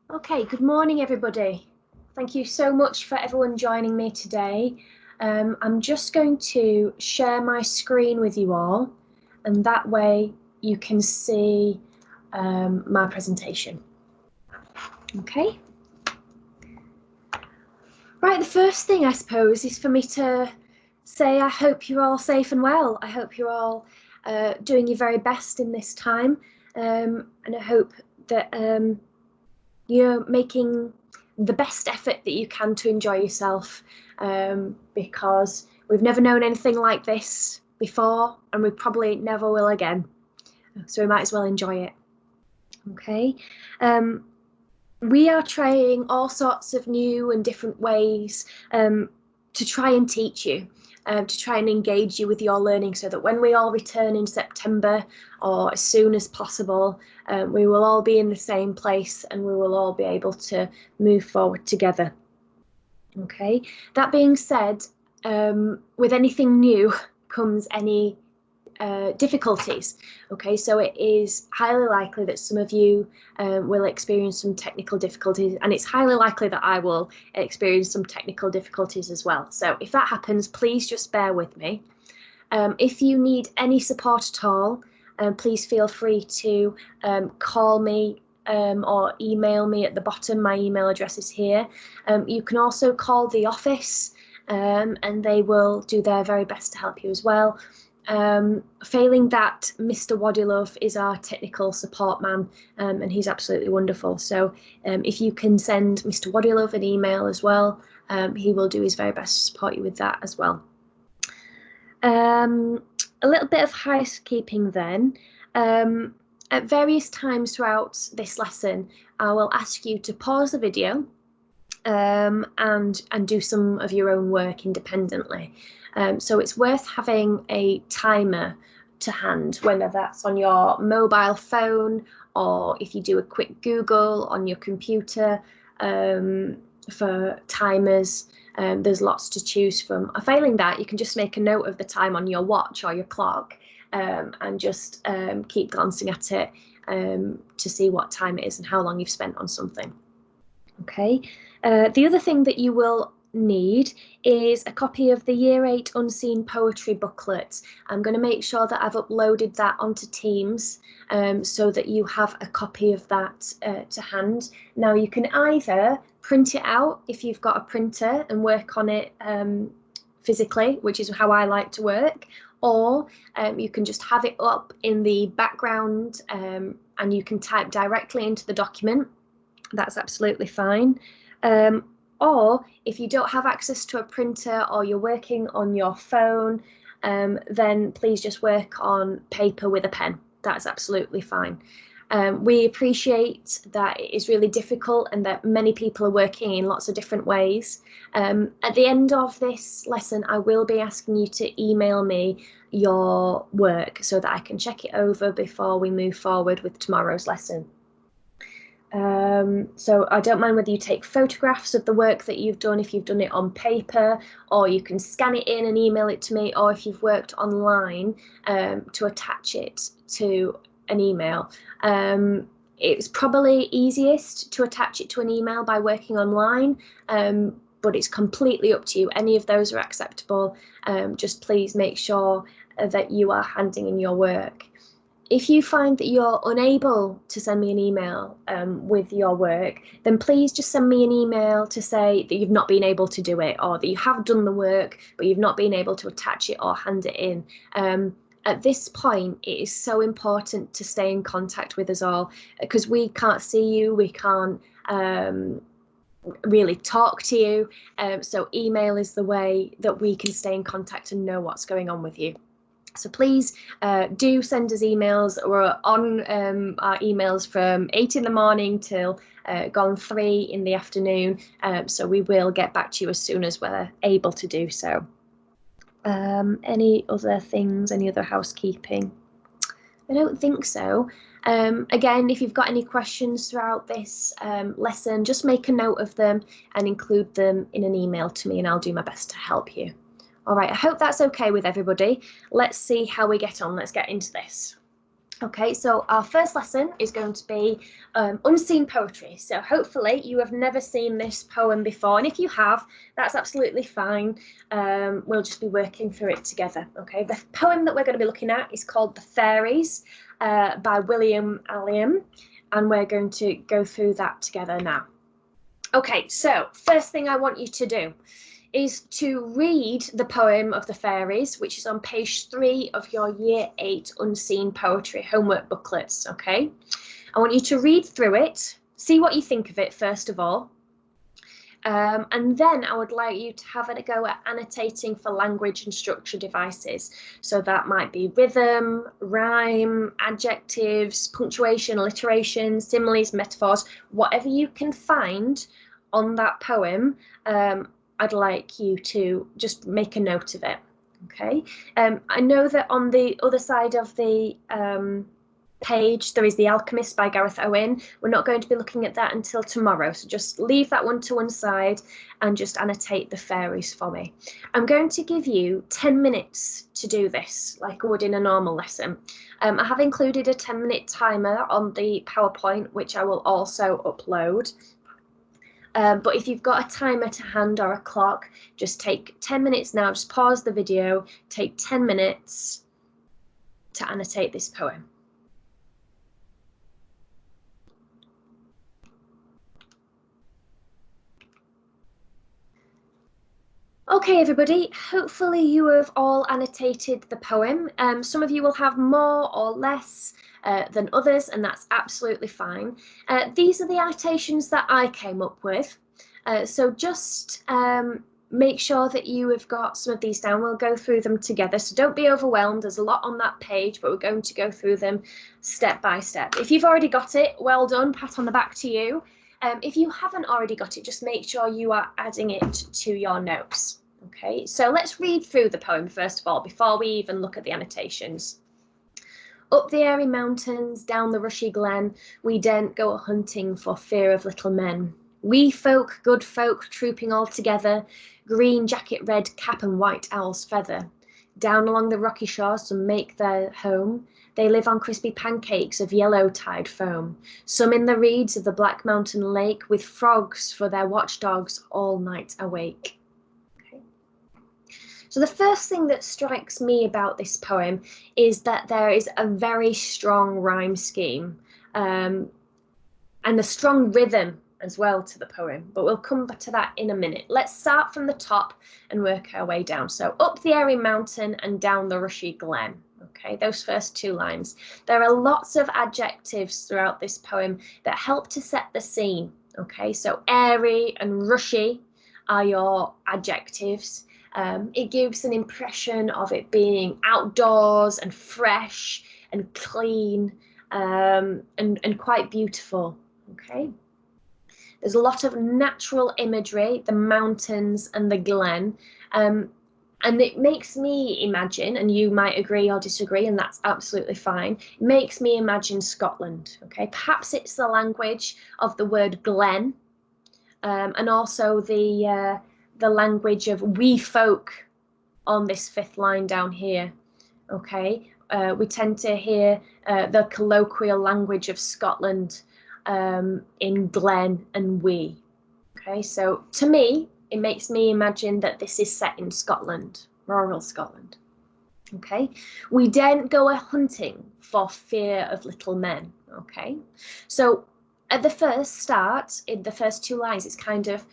Okay, good morning everybody. Thank you so much for everyone joining me today. I'm just going to share my screen with you all, and that way you can see my presentation. Okay. Right, the first thing I suppose is for me to say I hope you're all safe and well. I hope you're all doing your very best in this time, and I hope that you're making the best effort that you can to enjoy yourself, because we've never known anything like this before and we probably never will again. So we might as well enjoy it. Okay. We are trying all sorts of new and different ways to try and teach you, to try and engage you with your learning so that when we all return in September or as soon as possible, we will all be in the same place and we will all be able to move forward together. Okay, that being said, with anything new comes any difficulties. Okay, so it is highly likely that some of you will experience some technical difficulties, and it's highly likely that I will experience some technical difficulties as well. So if that happens, please just bear with me. If you need any support at all, please feel free to call me or email me at the bottom. My email address is here. You can also call the office and they will do their very best to help you as well. Failing that, Mr. Wadilove is our technical support man, and he's absolutely wonderful. So if you can send Mr. Wadilove an email as well, he will do his very best to support you with that as well. A little bit of housekeeping then. At various times throughout this lesson, I will ask you to pause the video and do some of your own work independently. So it's worth having a timer to hand, whether that's on your mobile phone or if you do a quick Google on your computer for timers. There's lots to choose from. Failing that, you can just make a note of the time on your watch or your clock and just keep glancing at it to see what time it is and how long you've spent on something. Okay. The other thing that you will need is a copy of the Year 8 Unseen Poetry booklet. I'm going to make sure that I've uploaded that onto Teams so that you have a copy of that to hand. Now you can either print it out if you've got a printer and work on it physically, which is how I like to work, or you can just have it up in the background and you can type directly into the document. That's absolutely fine. Or if you don't have access to a printer or you're working on your phone, then please just work on paper with a pen. That's absolutely fine. We appreciate that it is really difficult and that many people are working in lots of different ways. At the end of this lesson, I will be asking you to email me your work so that I can check it over before we move forward with tomorrow's lesson. So I don't mind whether you take photographs of the work that you've done, if you've done it on paper, or you can scan it in and email it to me, or if you've worked online to attach it to an email. It's probably easiest to attach it to an email by working online, but it's completely up to you. Any of those are acceptable. Just please make sure that you are handing in your work. If you find that you're unable to send me an email with your work, then please just send me an email to say that you've not been able to do it, or that you have done the work, but you've not been able to attach it or hand it in. At this point, it is so important to stay in contact with us all, because we can't see you, we can't really talk to you. So email is the way that we can stay in contact and know what's going on with you. So please do send us emails. We're on our emails from 8 in the morning till gone 3 in the afternoon. So we will get back to you as soon as we're able to do so. Any other things, any other housekeeping? I don't think so. Again, if you've got any questions throughout this lesson, just make a note of them and include them in an email to me and I'll do my best to help you. All right, I hope that's okay with everybody. Let's see how we get on. Let's get into this. Okay, so our first lesson is going to be unseen poetry. So hopefully you have never seen this poem before, and if you have, that's absolutely fine. We'll just be working through it together. Okay, the poem that we're going to be looking at is called The Faries by William Alliam, and we're going to go through that together now. Okay, so first thing I want you to do is to read the poem of the Faries, which is on page 3 of your Year 8 Unseen Poetry homework booklets, okay? I want you to read through it, see what you think of it first of all, and then I would like you to have a go at annotating for language and structure devices. So that might be rhythm, rhyme, adjectives, punctuation, alliteration, similes, metaphors, whatever you can find on that poem. I'd like you to just make a note of it, okay? I know that on the other side of the page there is The Alchemist by Gareth Owen. We're not going to be looking at that until tomorrow, so just leave that one to one side and just annotate the Faries for me. I'm going to give you 10 minutes to do this like I would in a normal lesson. I have included a 10-minute timer on the PowerPoint, which I will also upload. But if you've got a timer to hand or a clock, just take 10 minutes now, just pause the video, take 10 minutes to annotate this poem. Okay, everybody, hopefully you have all annotated the poem. Some of you will have more or less than others, and that's absolutely fine. These are the annotations that I came up with. So just make sure that you have got some of these down. We'll go through them together, so don't be overwhelmed. There's a lot on that page, but we're going to go through them step by step. If you've already got it, well done, pat on the back to you. If you haven't already got it, just make sure you are adding it to your notes. Okay, so let's read through the poem first of all, before we even look at the annotations. Up the airy mountains, down the rushy glen, we daren't go a-hunting for fear of little men. Wee folk, good folk, trooping all together, green jacket, red cap, and white owl's feather. Down along the rocky shores some make their home. They live on crispy pancakes of yellow tide foam. Some in the reeds of the black mountain lake, with frogs for their watchdogs all night awake. Okay. So the first thing that strikes me about this poem is that there is a very strong rhyme scheme and a strong rhythm as well to the poem, but we'll come back to that in a minute. Let's start from the top and work our way down. So up the airy mountain and down the rushy glen. Okay, those first two lines. There are lots of adjectives throughout this poem that help to set the scene. Okay, so airy and rushy are your adjectives. It gives an impression of it being outdoors and fresh and clean and quite beautiful. Okay. There's a lot of natural imagery, the mountains and the glen, and it makes me imagine, and you might agree or disagree, and that's absolutely fine, it makes me imagine Scotland, okay? Perhaps it's the language of the word glen, and also the language of wee folk on this fifth line down here, okay? We tend to hear the colloquial language of Scotland in glen and wee. Okay, so to me, it makes me imagine that this is set in Scotland, rural Scotland. Okay, we daren't go a-hunting for fear of little men. Okay, so at the first start, in the first two lines, it's kind of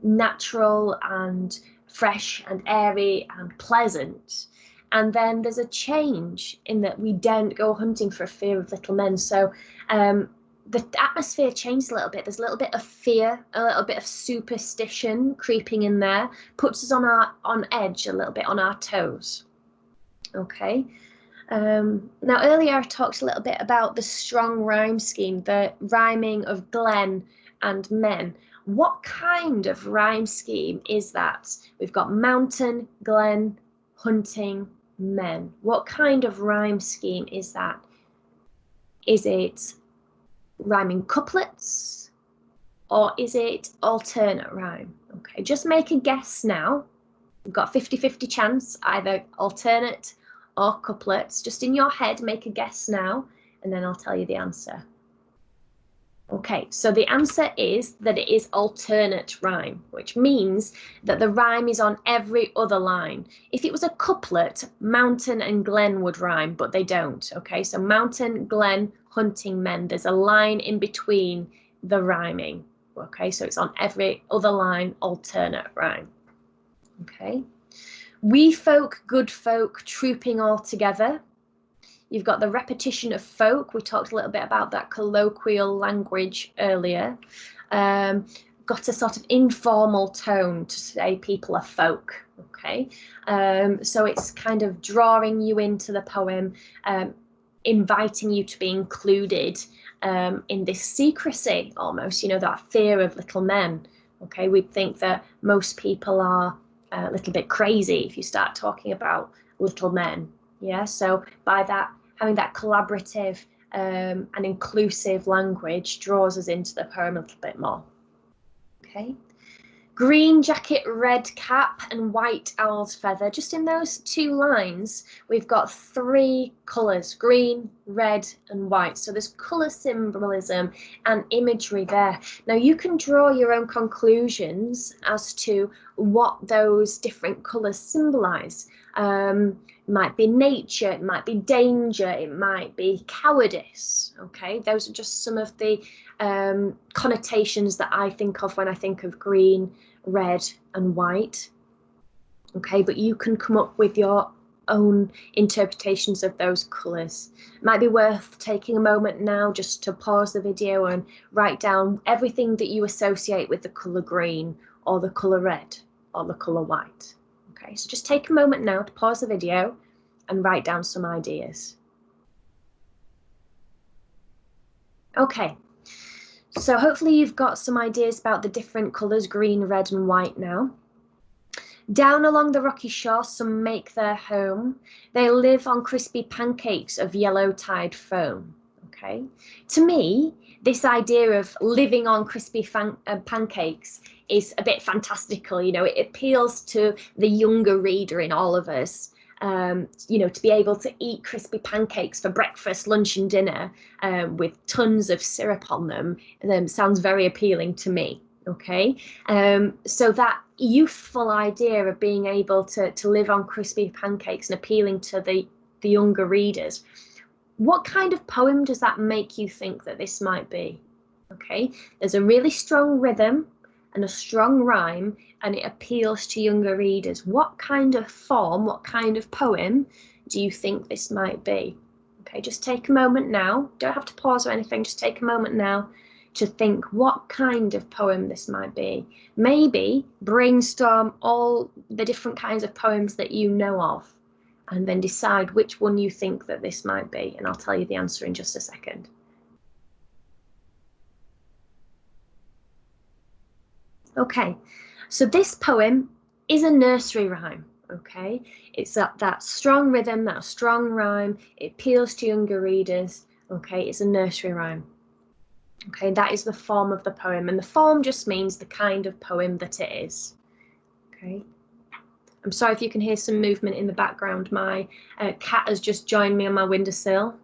natural and fresh and airy and pleasant. And then there's a change in that we daren't go hunting for fear of little men. So the atmosphere changed a little bit. There's a little bit of fear, a little bit of superstition creeping in there, puts us on edge a little bit, on our toes. Okay. Now earlier I talked a little bit about the strong rhyme scheme, the rhyming of glen and men. What kind of rhyme scheme is that? We've got mountain, glen, hunting, men. What kind of rhyme scheme is that? Is it rhyming couplets, or is it alternate rhyme? Okay, just make a guess now. We've got 50-50 chance, either alternate or couplets? Just in your head, make a guess now, and then I'll tell you the answer. Okay, so the answer is that it is alternate rhyme, which means that the rhyme is on every other line. If it was a couplet, mountain and glen would rhyme, but they don't. Okay, so mountain, glen, hunting men, there's a line in between the rhyming. Okay, so it's on every other line, alternate rhyme. Okay, we folk, good folk, trooping all together. You've got the repetition of folk. We talked a little bit about that colloquial language earlier. Got a sort of informal tone to say people are folk. Okay, so it's kind of drawing you into the poem, inviting you to be included in this secrecy almost, you know, that fear of little men. Okay, we think that most people are a little bit crazy if you start talking about little men. Yeah, so by that, having that collaborative and inclusive language draws us into the poem a little bit more. Okay. Green jacket, red cap, and white owl's feather. Just in those two lines, we've got three colours, green, red, and white. So there's colour symbolism and imagery there. Now you can draw your own conclusions as to what those different colours symbolise. It might be nature, it might be danger, it might be cowardice. Okay, those are just some of the connotations that I think of when I think of green, red, and white. Okay, but you can come up with your own interpretations of those colours. It might be worth taking a moment now just to pause the video and write down everything that you associate with the colour green or the colour red or the colour white. Okay, so just take a moment now to pause the video and write down some ideas. Okay, so hopefully you've got some ideas about the different colours, green, red, and white now. Down along the rocky shore, some make their home. They live on crispy pancakes of yellow tide foam. Okay, to me, this idea of living on crispy pancakes is a bit fantastical. You know, it appeals to the younger reader in all of us. You know, to be able to eat crispy pancakes for breakfast, lunch, and dinner with tons of syrup on them sounds very appealing to me. Okay, so that youthful idea of being able to live on crispy pancakes and appealing to the younger readers. What kind of poem does that make you think that this might be? Okay, there's a really strong rhythm and a strong rhyme, and it appeals to younger readers. What kind of form, what kind of poem do you think this might be? Okay, just take a moment now. Don't have to pause or anything, just take a moment now to think what kind of poem this might be. Maybe brainstorm all the different kinds of poems that you know of, and then decide which one you think that this might be, and I'll tell you the answer in just a second. Okay, so this poem is a nursery rhyme. Okay, it's that strong rhythm, that strong rhyme. It appeals to younger readers. Okay, it's a nursery rhyme. Okay, that is the form of the poem, and the form just means the kind of poem that it is. Okay, I'm sorry if you can hear some movement in the background. My cat has just joined me on my windowsill.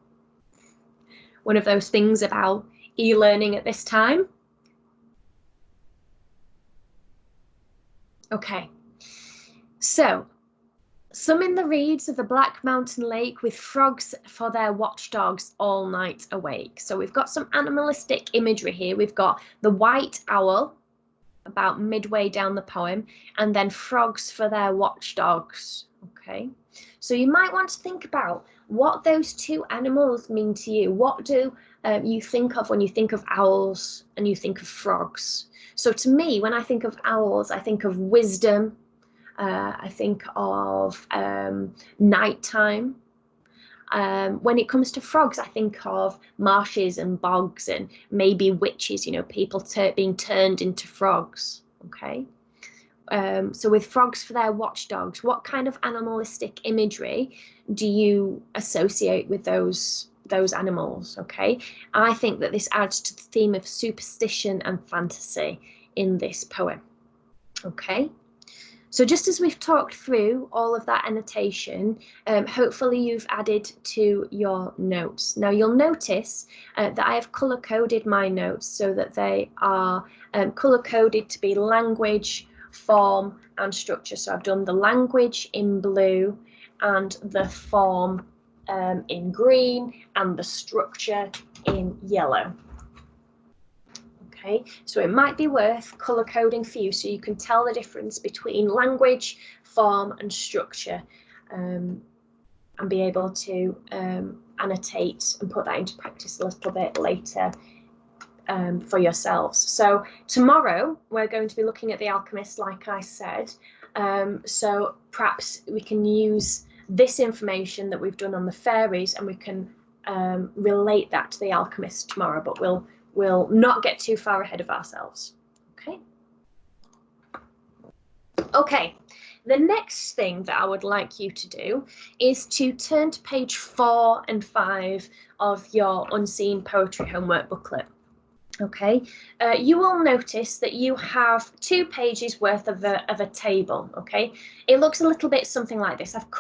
One of those things about e-learning at this time. Okay, so some in the reeds of the Black Mountain Lake with frogs for their watchdogs all night awake. So we've got some animalistic imagery here. We've got the white owl about midway down the poem, and then frogs for their watchdogs. Okay, so you might want to think about what those two animals mean to you. What do you think of when you think of owls and you think of frogs? So to me, when I think of owls, I think of wisdom. I think of nighttime. When it comes to frogs, I think of marshes and bogs and maybe witches, you know, people being turned into frogs. Okay. So with frogs for their watchdogs, what kind of animalistic imagery do you associate with those animals? Okay. I think that this adds to the theme of superstition and fantasy in this poem. Okay. So just as we've talked through all of that annotation, hopefully you've added to your notes. Now you'll notice that I have colour-coded my notes so that they are colour-coded to be language, form and structure. So I've done the language in blue and the form in green and the structure in yellow. Okay, so it might be worth colour coding for you so you can tell the difference between language, form and structure, and be able to annotate and put that into practice a little bit later for yourselves. So tomorrow we're going to be looking at The Alchemist, like I said, so perhaps we can use this information that we've done on the fairies and we can relate that to The Alchemist tomorrow, but we'll not get too far ahead of ourselves. Okay, the next thing that I would like you to do is to turn to page 4 and 5 of your Unseen Poetry Homework booklet. Okay, you will notice that you have 2 pages worth of a table. Okay, it looks a little bit something like this. I've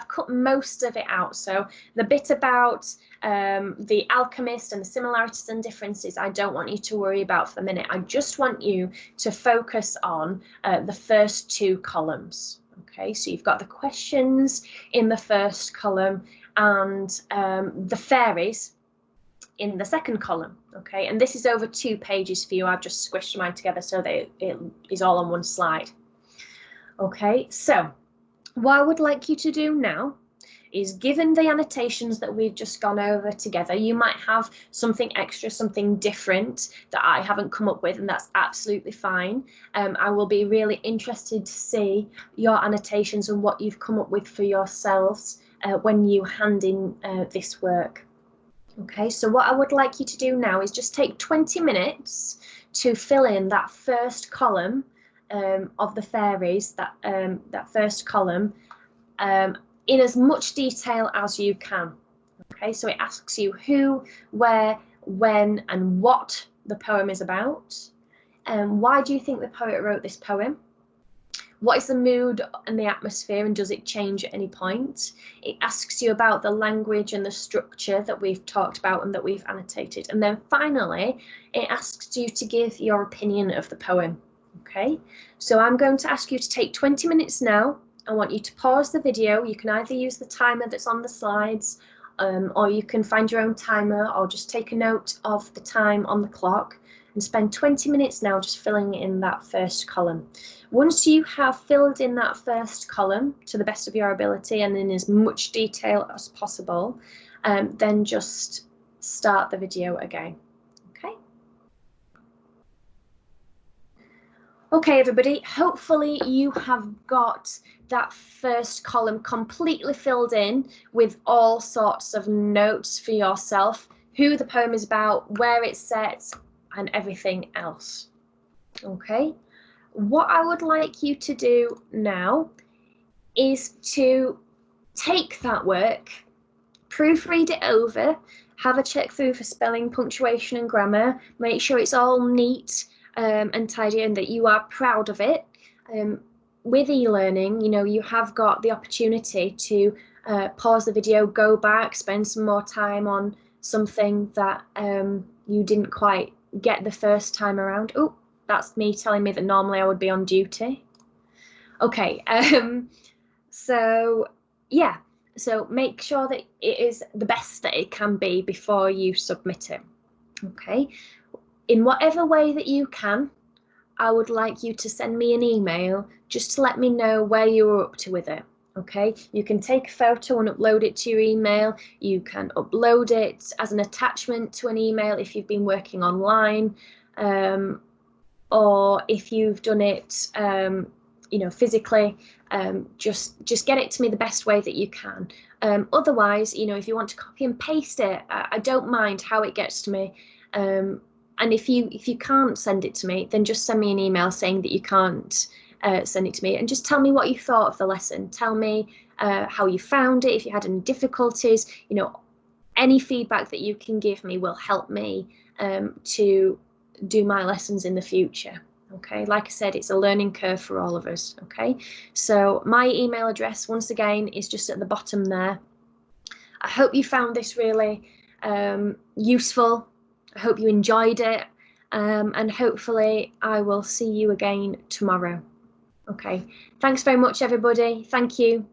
cut most of it out. So the bit about the alchemist and the similarities and differences, I don't want you to worry about for the minute. I just want you to focus on the first 2 columns. Okay, so you've got the questions in the first column and the fairies in the second column. Okay, and this is over 2 pages for you. I've just squished mine together so that it is all on one slide. Okay, so what I would like you to do now is, given the annotations that we've just gone over together, you might have something extra, something different that I haven't come up with, and that's absolutely fine. I will be really interested to see your annotations and what you've come up with for yourselves when you hand in this work. Okay, so what I would like you to do now is just take 20 minutes to fill in that first column of the fairies, that first column, in as much detail as you can. Okay, so it asks you who, where, when and what the poem is about. Why do you think the poet wrote this poem? What is the mood and the atmosphere, and does it change at any point? It asks you about the language and the structure that we've talked about and that we've annotated. And then finally, it asks you to give your opinion of the poem. Okay, so I'm going to ask you to take 20 minutes now. I want you to pause the video. You can either use the timer that's on the slides, or you can find your own timer, or just take a note of the time on the clock and spend 20 minutes now just filling in that first column. Once you have filled in that first column to the best of your ability and in as much detail as possible, then just start the video again. Okay, everybody, hopefully you have got that first column completely filled in with all sorts of notes for yourself, who the poem is about, where it's set, and everything else. Okay, what I would like you to do now is to take that work, proofread it over, have a check through for spelling, punctuation and grammar, make sure it's all neat and tidy and that you are proud of it. With e-learning, you know, you have got the opportunity to pause the video, go back, spend some more time on something that you didn't quite get the first time around. Oh, that's me telling me that normally I would be on duty. Okay, so yeah, so make sure that it is the best that it can be before you submit it. Okay, in whatever way that you can, I would like you to send me an email just to let me know where you're up to with it. Okay, you can take a photo and upload it to your email. You can upload it as an attachment to an email if you've been working online, or if you've done it you know, physically, just get it to me the best way that you can. Otherwise, you know, if you want to copy and paste it, I don't mind how it gets to me. And if you can't send it to me, then just send me an email saying that you can't send it to me, and just tell me what you thought of the lesson. Tell me how you found it, if you had any difficulties. You know, any feedback that you can give me will help me to do my lessons in the future. Okay, like I said, it's a learning curve for all of us. Okay, so my email address, once again, is just at the bottom there. I hope you found this really useful. I hope you enjoyed it, and hopefully I will see you again tomorrow. Okay, thanks very much, everybody. Thank you.